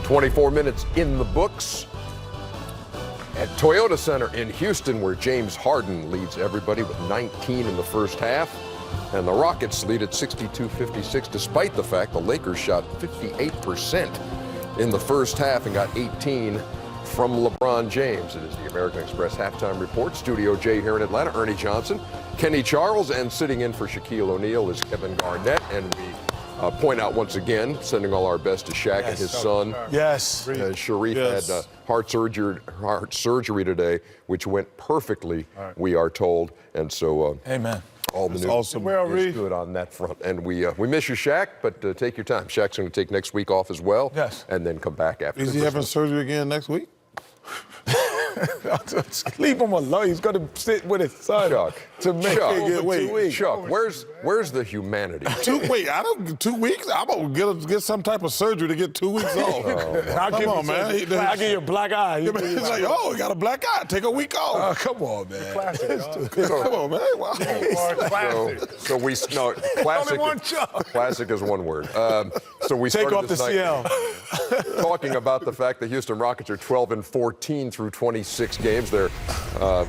24 minutes in the books at Toyota Center in Houston, where James Harden leads everybody with 19 in the first half. And the Rockets lead at 62-56, despite the fact the Lakers shot 58% in the first half and got 18 from LeBron James. It is the American Express Halftime Report. Studio J here in Atlanta. Ernie Johnson, Kenny Charles, and sitting in for Shaquille O'Neal is Kevin Garnett. And we point out once again, sending all our best to Shaq and his son. Yes. Sharif had heart surgery today, which went perfectly, we are told. And so, amen. All the news is good on that front. And we miss you, Shaq, but take your time. Shaq's going to take next week off as well. Yes. And then come back after. Is he having surgery again next week? Leave him alone. He's going to sit with his son. Chuck. To make it wait, 2 weeks. Chuck, where's the humanity? 2 weeks? I don't. 2 weeks? I'm gonna get some type of surgery to get 2 weeks off. Come on, man. I'll give you a black eye. He's like, oh, he got a black eye. Take a week off. Come on, man. Classic. Come on, man. Wow. So we no classic. Classic is one word. So we take off the night CL. talking about the fact the Houston Rockets are 12-14 through 26 games. They're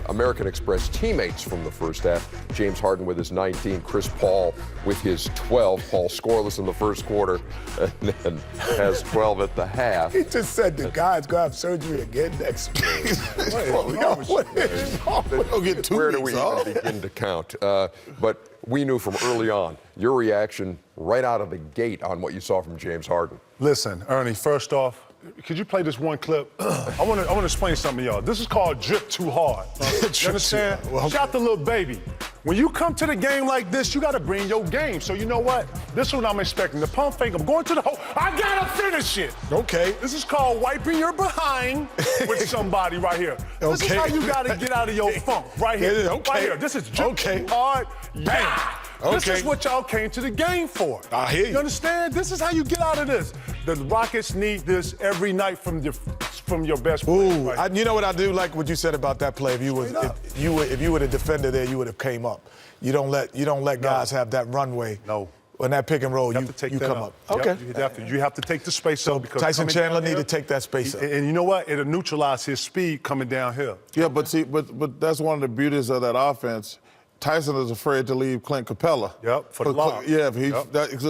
American Express teammates from the first half. James Harden with his 19, Chris Paul with his 12. Paul scoreless in the first quarter, and then has 12 at the half. He just said the guy's going to have surgery again next week. Where do we even begin to count? But we knew from early on, your reaction right out of the gate on what you saw from James Harden. Listen, Ernie, first off, could you play this one clip? I want to explain something to y'all. This is called Drip Too Hard. You understand? Shout the little baby. When you come to the game like this, you got to bring your game. So you know what? This is what I'm expecting. The pump fake, I'm going to the hole. I got to finish it. Okay. This is called wiping your behind with somebody right here. This is how you got to get out of your funk right here. Okay. Right here. This is Drip Too Hard. Bang. This is what y'all came to the game for. I hear you. You understand? This is how you get out of this. The Rockets need this every night from your best player. Right? You know what I do like what you said about that play. If you were the defender there, you would have came up. You don't let guys have that runway. No. On that pick and roll, you come up. Okay. You have to take the space up because Tyson Chandler need to take that space up. And you know what? It'll neutralize his speed coming downhill. Yeah, but that's one of the beauties of that offense. Tyson is afraid to leave Clint Capella. Yep, for the lob. Yeah,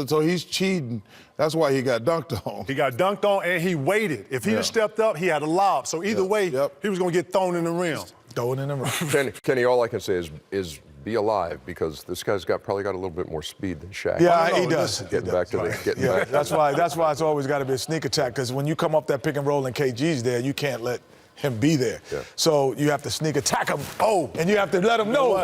so he's cheating. That's why he got dunked on. He got dunked on, and he waited. If he'd have stepped up, he had a lob. So either way, he was going to get thrown in the rim. Thrown in the rim. Kenny, all I can say is be alive, because this guy's probably got a little bit more speed than Shaq. Yeah, he does. Getting back. That's why it's always got to be a sneak attack, because when you come up that pick and roll and KG's there, you can't let him be there. Yeah. So you have to sneak attack him. And you have to let him know.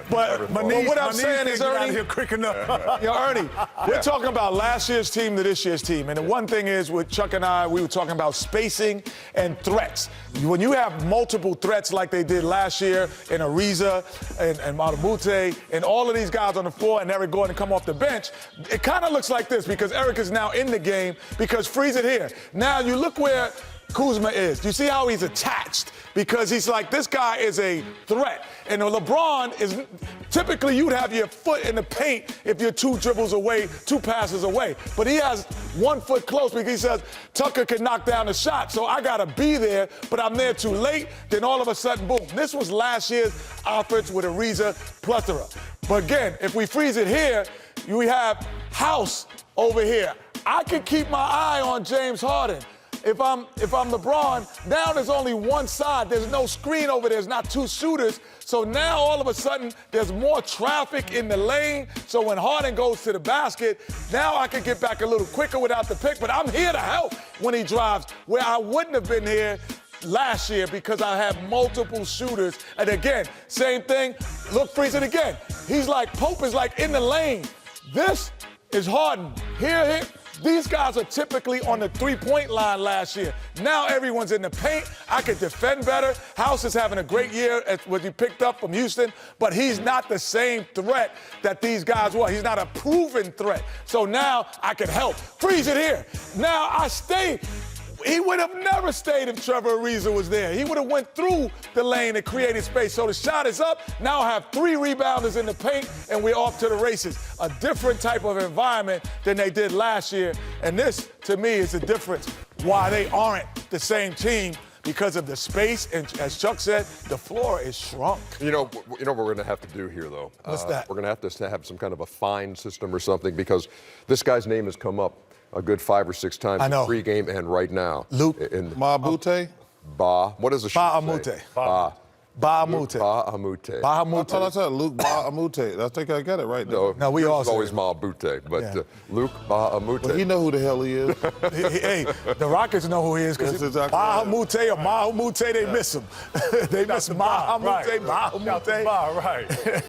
But what I'm saying is, Ernie, here quick enough. Ernie, we're talking about last year's team to this year's team. And the one thing is, with Chuck and I, we were talking about spacing and threats. When you have multiple threats like they did last year, and Ariza and Matamute and all of these guys on the floor, and Eric Gordon come off the bench, it kind of looks like this, because Eric is now in the game, because freeze it here. Now you look where Kuzma is. You see how he's attached, because he's like, this guy is a threat. And LeBron is, typically you'd have your foot in the paint if you're 2 dribbles away, 2 passes away. But he has 1 foot close, because he says Tucker can knock down the shot, so I gotta be there, but I'm there too late. Then all of a sudden, boom. This was last year's offense with Ariza plethora. But again, if we freeze it here, we have House over here. I can keep my eye on James Harden. If I'm LeBron, now there's only one side. There's no screen over there. There's not 2 shooters. So now all of a sudden there's more traffic in the lane. So when Harden goes to the basket, now I can get back a little quicker without the pick. But I'm here to help when he drives, where I wouldn't have been here last year, because I have multiple shooters. And again, same thing. Look, freeze it again. He's like, Pope is like in the lane. This is Harden. Here. These guys are typically on the 3-point line last year. Now everyone's in the paint. I can defend better. House is having a great year at what he picked up from Houston, but he's not the same threat that these guys were. He's not a proven threat. So now I can help. Freeze it here. Now I stay He would have never stayed if Trevor Ariza was there. He would have went through the lane and created space. So the shot is up. Now I have 3 rebounders in the paint, and we're off to the races. A different type of environment than they did last year. And this, to me, is the difference why they aren't the same team, because of the space. And as Chuck said, the floor is shrunk. You know what we're going to have to do here, though? What's that? We're going to have some kind of a fine system or something, because this guy's name has come up a good 5 or 6 times I know. in pregame and right now. Luke. Mabute? What does the shot say? Bahamute. Ba. Bahamute. Bahamute. I Bahamute. thought I said Luke Bahamute. I think I got it right there. No, we yours all is say always it. Mabute, but Yeah. Luke Bahamute. But he know who the hell he is. Hey, the Rockets know who he is, because That's exactly right. Bahamute or Mahamute, they miss him. They miss Mahamute, Right. Shout to Bahamute. Ba, right.